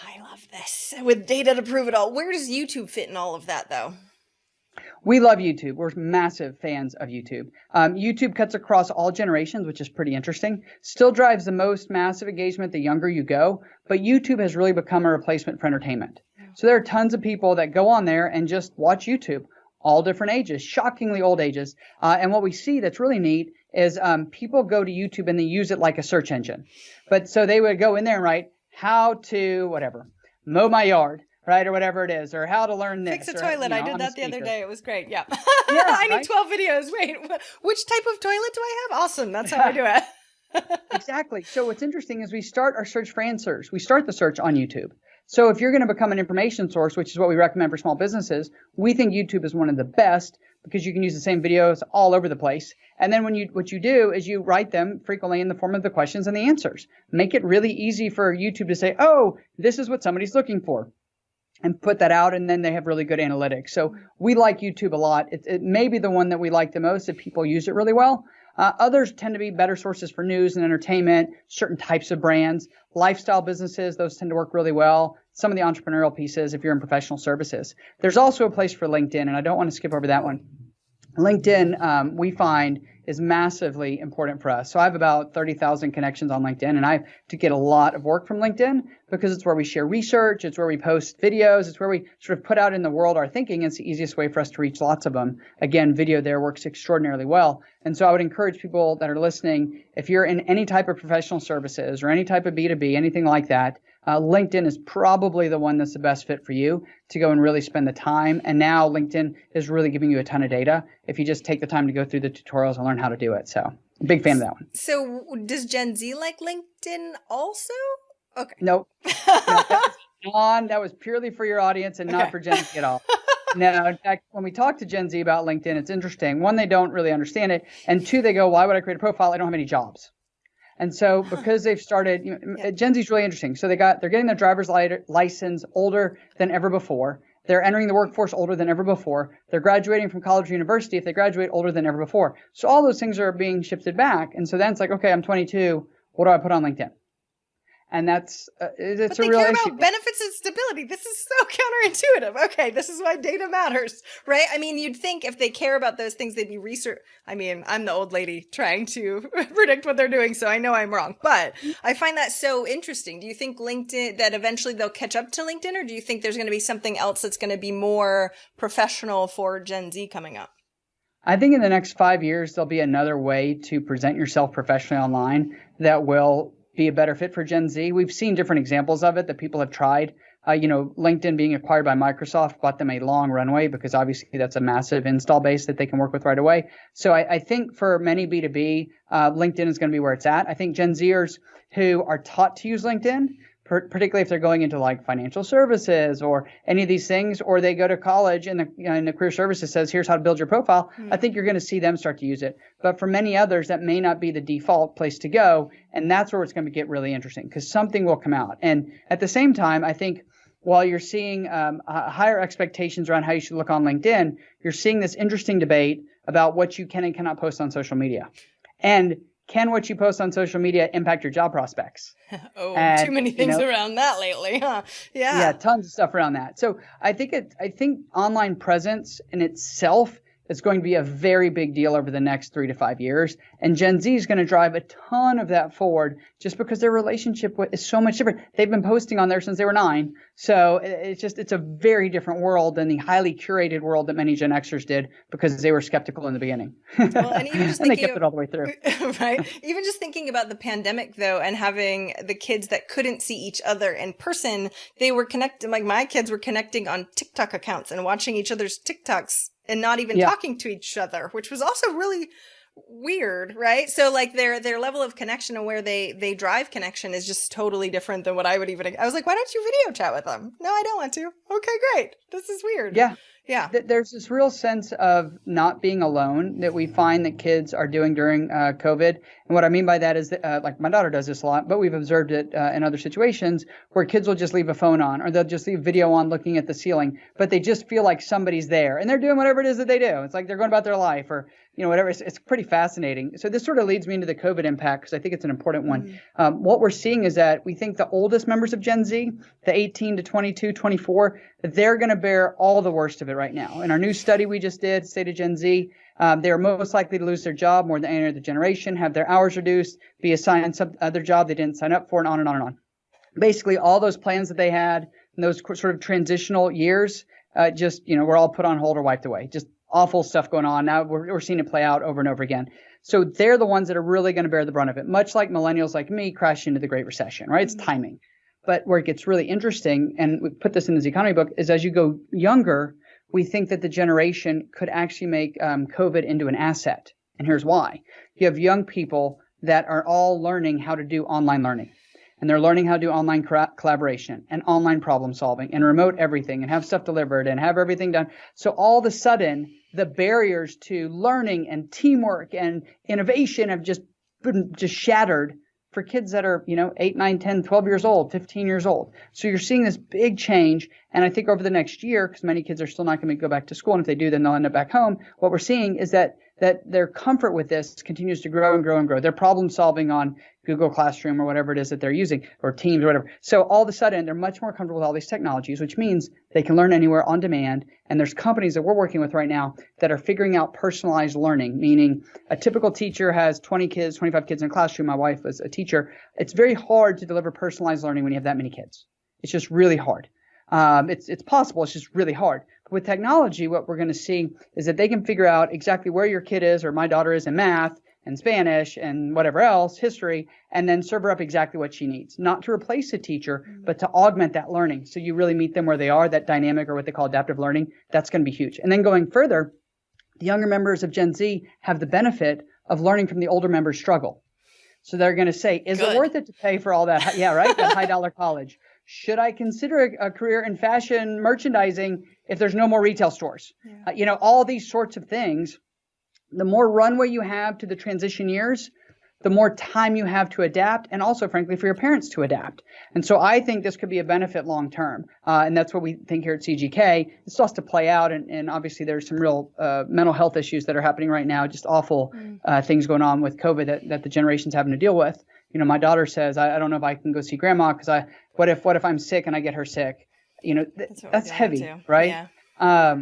I love this. With data to prove it all. Where does YouTube fit in all of that, though? We love YouTube. We're massive fans of YouTube. YouTube cuts across all generations, which is pretty interesting. Still drives the most massive engagement the younger you go, but YouTube has really become a replacement for entertainment. So there are tons of people that go on there and just watch YouTube, all different ages, shockingly old ages. And what we see that's really neat is people go to YouTube and they use it like a search engine. But so they would go in there and write how to whatever, mow my yard. Right, or whatever it is, or how to learn this. Fix a toilet. I did that the other day. It was great. Yeah. Yeah, I need 12 videos. Wait, which type of toilet do I have? Awesome. That's how I do it. Exactly. So what's interesting is we start our search for answers. We start the search on YouTube. So if you're going to become an information source, which is what we recommend for small businesses, we think YouTube is one of the best because you can use the same videos all over the place. And then what you do is you write them frequently in the form of the questions and the answers. Make it really easy for YouTube to say, this is what somebody's looking for, and put that out, and then they have really good analytics. So we like YouTube a lot. It may be the one that we like the most if people use it really well. Others tend to be better sources for news and entertainment, certain types of brands. Lifestyle businesses, those tend to work really well. some of the entrepreneurial pieces if you're in professional services. There's also a place for LinkedIn, and I don't want to skip over that one. LinkedIn, we find, is massively important for us. So I have about 30,000 connections on LinkedIn, and I have to get a lot of work from LinkedIn because it's where we share research, it's where we post videos, it's where we sort of put out in the world our thinking. It's the easiest way for us to reach lots of them. Again, video there works extraordinarily well. And so I would encourage people that are listening, if you're in any type of professional services or any type of B2B, anything like that, LinkedIn is probably the one that's the best fit for you to go and really spend the time. And now LinkedIn is really giving you a ton of data if you just take the time to go through the tutorials and learn how to do it. So big fan of that one. So does Gen Z like LinkedIn also? Okay. Nope. That was purely for your audience and not for Gen Z at all. No, in fact, when we talk to Gen Z about LinkedIn, it's interesting. One, they don't really understand it. And two, they go, why would I create a profile? I don't have any jobs. And so because they've started, Gen Z is really interesting. So they're getting their driver's license older than ever before. They're entering the workforce older than ever before. They're graduating from college or university, if they graduate, older than ever before. So all those things are being shifted back. And so then it's like, okay, I'm 22. What do I put on LinkedIn? And it's a real issue. But they care about benefits and stability. This is so counterintuitive. Okay, this is why data matters, right? I mean, you'd think if they care about those things, they'd be research. I mean, I'm the old lady trying to predict what they're doing, so I know I'm wrong. But I find that so interesting. Do you think LinkedIn, that eventually they'll catch up to LinkedIn, or do you think there's going to be something else that's going to be more professional for Gen Z coming up? I think in the next 5 years, there'll be another way to present yourself professionally online that will be a better fit for Gen Z. We've seen different examples of it that people have tried. LinkedIn being acquired by Microsoft bought them a long runway because obviously that's a massive install base that they can work with right away. So I think for many B2B, LinkedIn is going to be where it's at. I think Gen Zers who are taught to use LinkedIn, particularly if they're going into like financial services or any of these things, or they go to college and the career services says, here's how to build your profile. I think you're going to see them start to use it. But for many others, that may not be the default place to go. And that's where it's going to get really interesting because something will come out. And at the same time, I think while you're seeing higher expectations around how you should look on LinkedIn, you're seeing this interesting debate about what you can and cannot post on social media. And can what you post on social media impact your job prospects? Too many things around that lately, huh? Yeah, tons of stuff around that. So I think online presence in itself is going to be a very big deal over the next 3 to 5 years. And Gen Z is going to drive a ton of that forward just because their relationship is so much different. They've been posting on there since they were 9. So it's a very different world than the highly curated world that many Gen Xers did because they were skeptical in the beginning. Well, and even just and they kept it all the way through. Right. Even just thinking about the pandemic though, and having the kids that couldn't see each other in person, they were connected. Like my kids were connecting on TikTok accounts and watching each other's TikToks and not even talking to each other, which was also really weird, right? So like their level of connection and where they drive connection is just totally different than what I would even. I was like, why don't you video chat with them? No, I don't want to. Okay, great. This is weird. Yeah. There's this real sense of not being alone that we find that kids are doing during COVID. And what I mean by that is that, like my daughter does this a lot, but we've observed it in other situations where kids will just leave a phone on or they'll just leave video on looking at the ceiling, but they just feel like somebody's there and they're doing whatever it is that they do. It's like they're going about their life or whatever. It's pretty fascinating. So this sort of leads me into the COVID impact because I think it's an important one. What we're seeing is that we think the oldest members of Gen Z, the 18 to 22, 24, they're going to bear all the worst of it right now. In our new study we just did, State of Gen Z, they're most likely to lose their job more than any other generation, have their hours reduced, be assigned some other job they didn't sign up for, and on and on and on. Basically, all those plans that they had in those sort of transitional years, were all put on hold or wiped away. Just awful stuff going on. Now we're seeing it play out over and over again. So they're the ones that are really going to bear the brunt of it, much like millennials like me crashed into the Great Recession, right? It's timing. But where it gets really interesting, and we put this in the economy book, is as you go younger, we think that the generation could actually make COVID into an asset. And here's why. You have young people that are all learning how to do online learning. And they're learning how to do online collaboration and online problem solving and remote everything and have stuff delivered and have everything done. So all of a sudden, the barriers to learning and teamwork and innovation have just been shattered for kids that are, 8, 9, 10, 12 years old, 15 years old. So you're seeing this big change. And I think over the next year, because many kids are still not going to go back to school, and if they do, then they'll end up back home. What we're seeing is that their comfort with this continues to grow and grow and grow. Their problem solving on, Google Classroom or whatever it is that they're using, or Teams or whatever. So all of a sudden, they're much more comfortable with all these technologies, which means they can learn anywhere on demand. And there's companies that we're working with right now that are figuring out personalized learning, meaning a typical teacher has 20 kids, 25 kids in a classroom. My wife was a teacher. It's very hard to deliver personalized learning when you have that many kids. It's just really hard. It's possible. It's just really hard. But with technology, what we're going to see is that they can figure out exactly where your kid is, or my daughter is, in math and Spanish and whatever else, history, and then serve her up exactly what she needs. Not to replace a teacher, but to augment that learning. So you really meet them where they are, that dynamic, or what they call adaptive learning. That's going to be huge. And then going further, the younger members of Gen Z have the benefit of learning from the older members' struggle. So they're going to say, is it worth it to pay for all that? Yeah, right? That high dollar college. Should I consider a career in fashion merchandising if there's no more retail stores? Yeah. All these sorts of things. The more runway you have to the transition years, the more time you have to adapt, and also, frankly, for your parents to adapt. And so I think this could be a benefit long term. And that's what we think here at CGK. It still has to play out. And obviously, there's some real mental health issues that are happening right now, just awful things going on with COVID that the generation's having to deal with. My daughter says, I don't know if I can go see grandma because what if I'm sick and I get her sick? That's heavy, right? Yeah.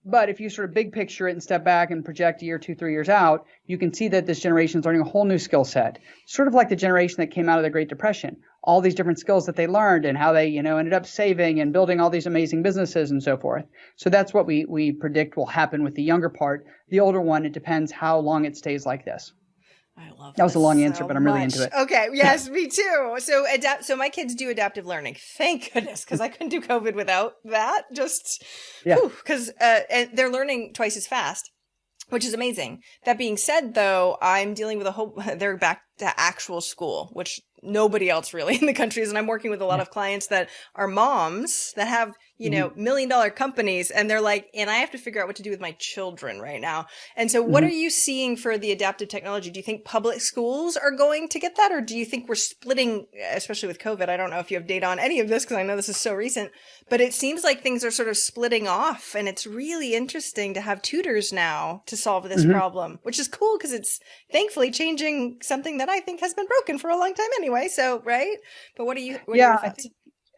But if you sort of big picture it and step back and project a year, 2, 3 years out, you can see that this generation is learning a whole new skill set, sort of like the generation that came out of the Great Depression. All these different skills that they learned and how they, ended up saving and building all these amazing businesses and so forth. So that's what we predict will happen with the younger part. The older one, it depends how long it stays like this. I love that was a long answer, but I'm really into it. Okay. Yes, me too. So my kids do adaptive learning. Thank goodness, because I couldn't do COVID without that. Because and they're learning twice as fast, which is amazing. That being said, though, I'm dealing with they're back to actual school, which nobody else really in the country is. And I'm working with a lot of clients that are moms that have, $1 million companies, and they're like, and I have to figure out what to do with my children right now. And so what are you seeing for the adaptive technology? Do you think public schools are going to get that? Or do you think we're splitting, especially with COVID? I don't know if you have data on any of this because I know this is so recent, but it seems like things are sort of splitting off, and it's really interesting to have tutors now to solve this problem, which is cool because it's thankfully changing something that I think has been broken for a long time anyway. So, right. But what are you?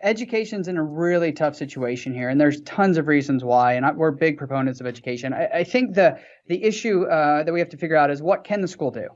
Education's in a really tough situation here, and there's tons of reasons why, and we're big proponents of education. I think the issue that we have to figure out is, what can the school do,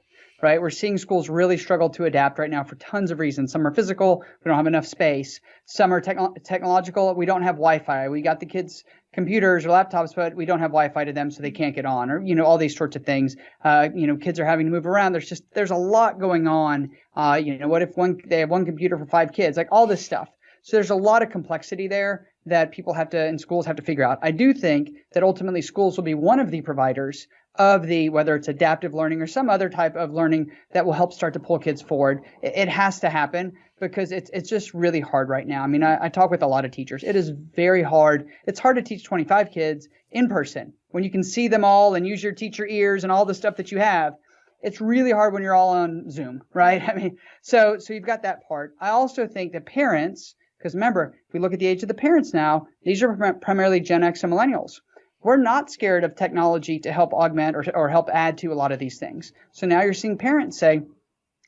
right? We're seeing schools really struggle to adapt right now for tons of reasons. Some are physical, we don't have enough space. Some are technological, we don't have Wi-Fi. We got the kids computers or laptops, but we don't have Wi-Fi to them, so they can't get on, or, all these sorts of things. Kids are having to move around. There's a lot going on. What if they have one computer for 5 kids, like all this stuff. So there's a lot of complexity there that people and schools have to figure out. I do think that ultimately schools will be one of the providers of whether it's adaptive learning or some other type of learning that will help start to pull kids forward. It has to happen because it's just really hard right now. I mean, I talk with a lot of teachers. It is very hard. It's hard to teach 25 kids in person when you can see them all and use your teacher ears and all the stuff that you have. It's really hard when you're all on Zoom, right? I mean, so you've got that part. I also think that parents, because remember, if we look at the age of the parents now, these are primarily Gen X and Millennials. We're not scared of technology to help augment or help add to a lot of these things. So now you're seeing parents say,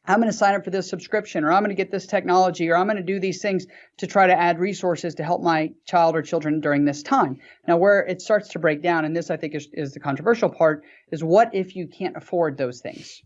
I'm going to sign up for this subscription, or I'm going to get this technology, or I'm going to do these things to try to add resources to help my child or children during this time. Now, where it starts to break down, and this I think is the controversial part, is what if you can't afford those things?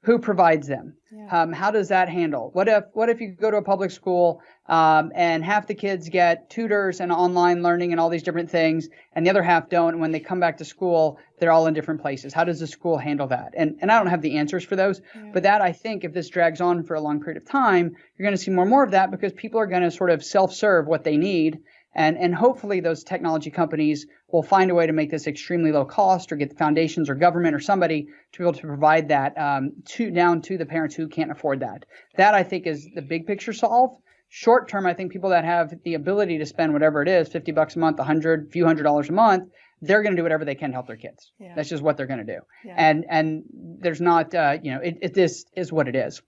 Who provides them? Yeah. How does that handle? What if you go to a public school and half the kids get tutors and online learning and all these different things, and the other half don't, and when they come back to school, they're all in different places? How does the school handle that? And I don't have the answers for those, but that, I think, if this drags on for a long period of time, you're going to see more and more of that, because people are going to sort of self-serve what they need. And hopefully those technology companies will find a way to make this extremely low cost, or get the foundations or government or somebody to be able to provide that down to the parents who can't afford that. That, I think, is the big picture solve. Short term, I think people that have the ability to spend whatever it is, $50 a month, $100, few $100 a month, they're going to do whatever they can to help their kids. Yeah. That's just what they're going to do. Yeah. And there's not, this is what it is.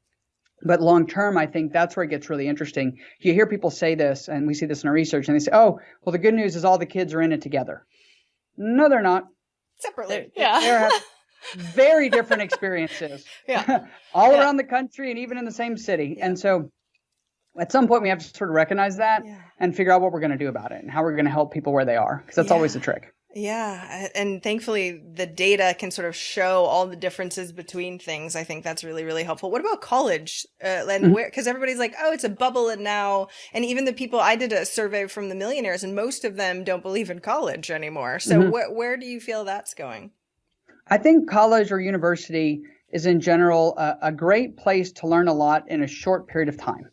But long term, I think that's where it gets really interesting. You hear people say this, and we see this in our research, and they say, oh, well, the good news is all the kids are in it together. No, they're not. Separately. They're very different experiences Yeah. all Yeah. around the country and even in the same city. Yeah. And so at some point we have to sort of recognize that and figure out what we're going to do about it and how we're going to help people where they are, because that's always the trick. Yeah. And thankfully the data can sort of show all the differences between things. I think that's really, really helpful. What about college? And where, because everybody's like, oh, it's a bubble. And now, and even the people, I did a survey from the millionaires and most of them don't believe in college anymore. So where do you feel that's going? I think college or university is in general a great place to learn a lot in a short period of time.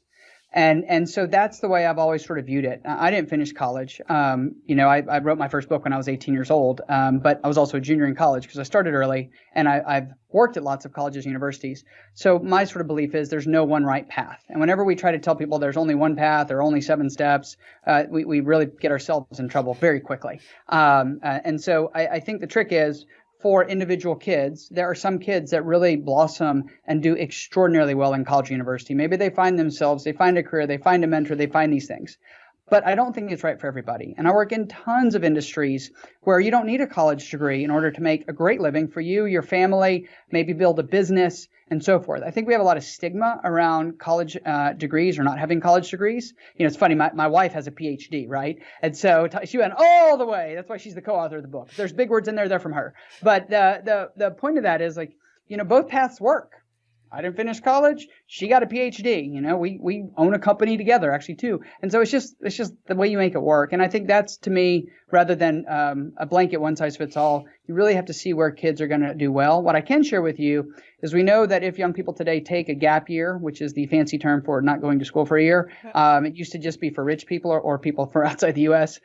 And so that's the way I've always sort of viewed it. I didn't finish college. I wrote my first book when I was 18 years old, but I was also a junior in college because I started early, and I've worked at lots of colleges and universities. So my sort of belief is there's no one right path. And whenever we try to tell people there's only one path or only 7 steps, we really get ourselves in trouble very quickly. And so I think the trick is, for individual kids, there are some kids that really blossom and do extraordinarily well in college or university. Maybe they find themselves, they find a career, they find a mentor, they find these things. But I don't think it's right for everybody. And I work in tons of industries where you don't need a college degree in order to make a great living for you, your family, maybe build a business, and so forth. I think we have a lot of stigma around college degrees or not having college degrees. You know, it's funny, my wife has a PhD, right? And so she went all the way. That's why she's the co-author of the book. If there's big words in there, they're from her. But the point of that is, like, you know, both paths work. I didn't finish college. She got a PhD. You know, we own a company together, actually, too. And so it's just the way you make it work. And I think that's, to me, rather than a blanket one size fits all, you really have to see where kids are going to do well. What I can share with you is we know that if young people today take a gap year, which is the fancy term for not going to school for a year, it used to just be for rich people or people from outside the U.S.,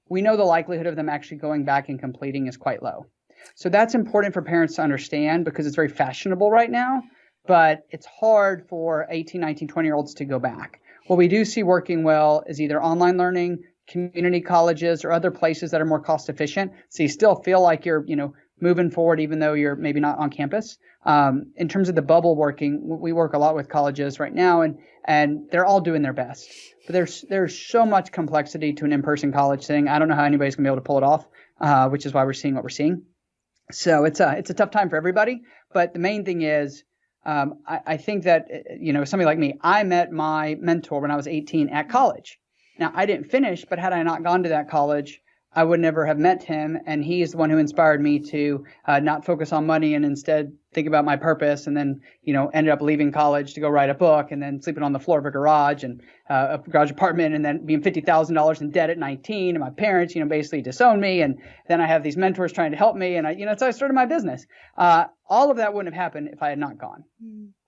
we know the likelihood of them actually going back and completing is quite low. So that's important for parents to understand because it's very fashionable right now. But it's hard for 18, 19, 20-year-olds to go back. What we do see working well is either online learning, community colleges, or other places that are more cost efficient. So you still feel like you're, you know, moving forward even though you're maybe not on campus. In terms of the bubble working, we work a lot with colleges right now, and they're all doing their best. But there's so much complexity to an in-person college thing. I don't know how anybody's going to be able to pull it off, which is why we're seeing what we're seeing. So it's a tough time for everybody. But the main thing is, I think that, you know, somebody like me, I met my mentor when I was 18 at college. Now, I didn't finish, but had I not gone to that college, I would never have met him. And he is the one who inspired me to not focus on money and instead think about my purpose. And then, you know, ended up leaving college to go write a book and then sleeping on the floor of a garage and a garage apartment and then being $50,000 in debt at 19. And my parents, you know, basically disowned me. And then I have these mentors trying to help me. And so I started my business. All of that wouldn't have happened if I had not gone.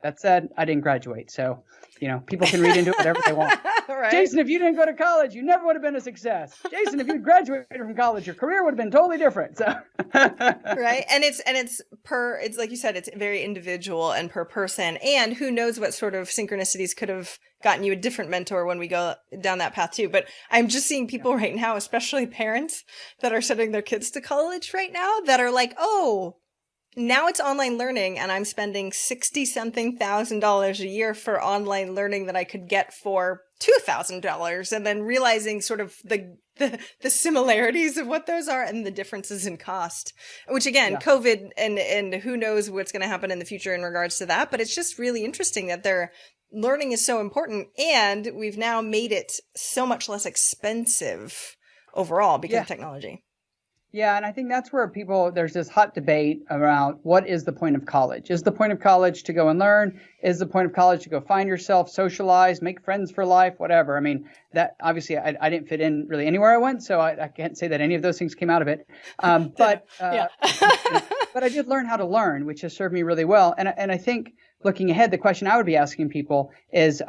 That said, I didn't graduate. So, you know, people can read into it whatever they want. Right. Jason, if you didn't go to college, you never would have been a success. Jason, if you graduated from college, your career would have been totally different. So, right. And it's like you said, it's very individual and per person. And who knows what sort of synchronicities could have gotten you a different mentor when we go down that path too. But I'm just seeing people right now, especially parents that are sending their kids to college right now that are like, oh, now it's online learning and I'm spending $60-something thousand a year for online learning that I could get for $2,000, and then realizing sort of the similarities of what those are and the differences in cost, which again, COVID and who knows what's going to happen in the future in regards to that. But it's just really interesting that learning is so important, and we've now made it so much less expensive overall because of technology. Yeah, and I think that's where there's this hot debate around what is the point of college? Is the point of college to go and learn? Is the point of college to go find yourself, socialize, make friends for life, whatever? I mean, that obviously I didn't fit in really anywhere I went, so I can't say that any of those things came out of it. But I did learn how to learn, which has served me really well. And I think looking ahead, the question I would be asking people is,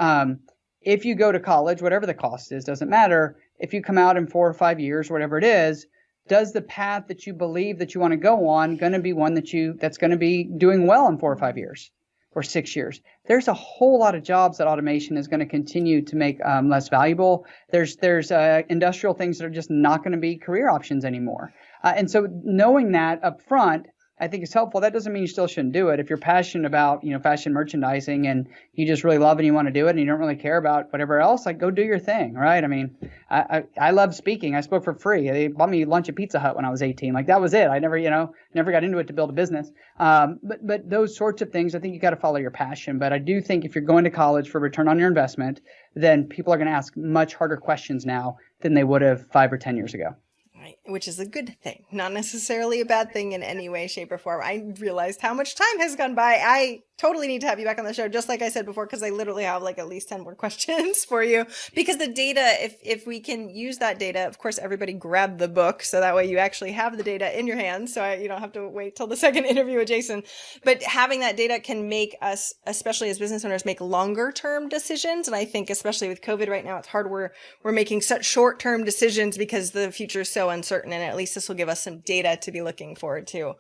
if you go to college, whatever the cost is, doesn't matter. If you come out in 4 or 5 years, whatever it is, does the path that you believe that you want to go on going to be one that's going to be doing well in 4 or 5 years or 6 years? There's a whole lot of jobs that automation is going to continue to make less valuable. There's industrial things that are just not going to be career options anymore. And so knowing that up front, I think is helpful. That doesn't mean you still shouldn't do it. If you're passionate about, fashion merchandising and you just really love it and you want to do it and you don't really care about whatever else, like go do your thing, right? I mean, I love speaking. I spoke for free. They bought me lunch at Pizza Hut when I was 18. Like that was it. I never got into it to build a business. But those sorts of things, I think you got to follow your passion. But I do think if you're going to college for return on your investment, then people are going to ask much harder questions now than they would have 5 or 10 years ago. Right, which is a good thing, not necessarily a bad thing in any way, shape, or form. I realized how much time has gone by. I totally need to have you back on the show, just like I said before, because I literally have like at least 10 more questions for you. Because the data, if we can use that data, of course, everybody grab the book, so that way you actually have the data in your hands, so you don't have to wait till the second interview with Jason. But having that data can make us, especially as business owners, make longer term decisions. And I think especially with COVID right now, it's hard. We're making such short term decisions because the future is so uncertain, and at least this will give us some data to be looking forward to.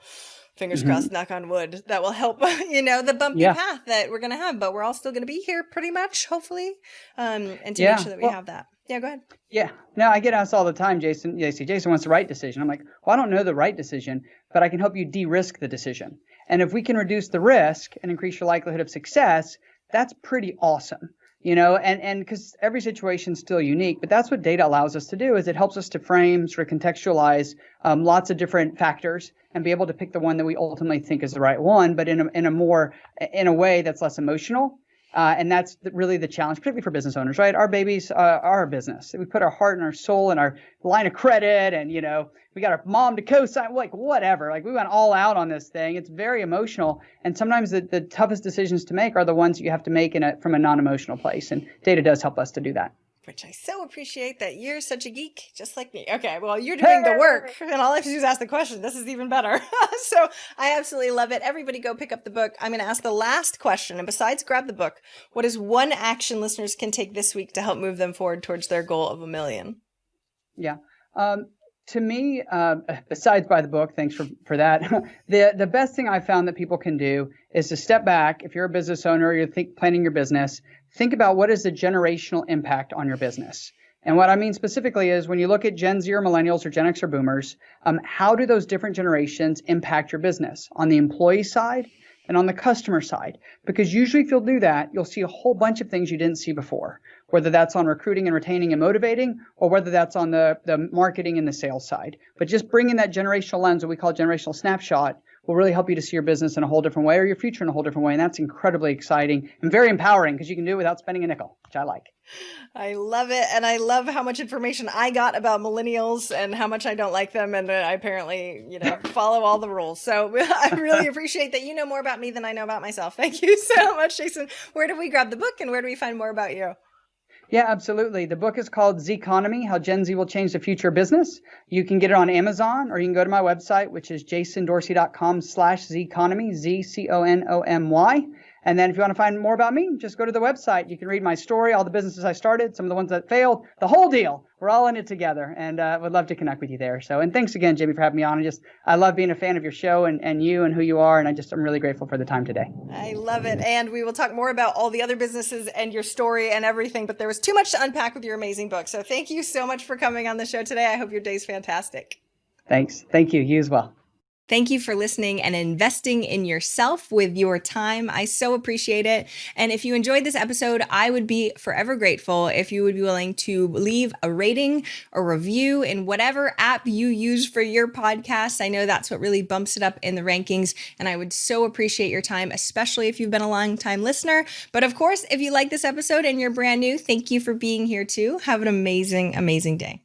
Fingers crossed, knock on wood, that will help, the bumpy path that we're going to have, but we're all still going to be here pretty much, hopefully, and to make sure that we have that. Yeah, go ahead. Yeah. No, I get asked all the time, Jason. They say, Jason, what's the right decision? I'm like, well, I don't know the right decision, but I can help you de-risk the decision. And if we can reduce the risk and increase your likelihood of success, that's pretty awesome. And because every situation is still unique, but that's what data allows us to do, is it helps us to frame, sort of contextualize lots of different factors and be able to pick the one that we ultimately think is the right one, but in a way that's less emotional. And that's really the challenge, particularly for business owners, right? Our babies are our business. We put our heart and our soul and our line of credit, and, we got our mom to co-sign, like whatever. Like we went all out on this thing. It's very emotional. And sometimes the toughest decisions to make are the ones you have to make from a non-emotional place. And data does help us to do that. Which I so appreciate that you're such a geek, just like me. Okay, well, you're doing the work, and all I have to do is ask the question. This is even better. So I absolutely love it. Everybody go pick up the book. I'm going to ask the last question. And besides grab the book, what is one action listeners can take this week to help move them forward towards their goal of $1 million? Yeah. To me, besides buy the book, thanks for that. The best thing I found that people can do is to step back. If you're a business owner, you're planning your business, think about what is the generational impact on your business. And what I mean specifically is when you look at Gen Z or Millennials or Gen X or Boomers, how do those different generations impact your business on the employee side and on the customer side? Because usually if you'll do that, you'll see a whole bunch of things you didn't see before, whether that's on recruiting and retaining and motivating, or whether that's on the marketing and the sales side. But just bringing that generational lens, what we call generational snapshot, will really help you to see your business in a whole different way or your future in a whole different way. And that's incredibly exciting and very empowering because you can do it without spending a nickel, which I like. I love it. And I love how much information I got about millennials and how much I don't like them. And I apparently, follow all the rules. So I really appreciate that you know more about me than I know about myself. Thank you so much, Jason. Where do we grab the book and where do we find more about you? Yeah, absolutely. The book is called Zeconomy, How Gen Z Will Change the Future of Business. You can get it on Amazon, or you can go to my website, which is jasondorsey.com/Zeconomy, ZCONOMY. And then if you want to find more about me, just go to the website. You can read my story, all the businesses I started, some of the ones that failed, the whole deal. We're all in it together, and would love to connect with you there. So, and thanks again, Jamie, for having me on. I love being a fan of your show and you and who you are, and I'm really grateful for the time today. I love it, and we will talk more about all the other businesses and your story and everything, but there was too much to unpack with your amazing book. So thank you so much for coming on the show today. I hope your day's fantastic. Thanks. Thank you. You as well. Thank you for listening and investing in yourself with your time. I so appreciate it. And if you enjoyed this episode, I would be forever grateful if you would be willing to leave a rating or review in whatever app you use for your podcast. I know that's what really bumps it up in the rankings. And I would so appreciate your time, especially if you've been a long-time listener. But of course, if you like this episode and you're brand new, thank you for being here too. Have an amazing, amazing day.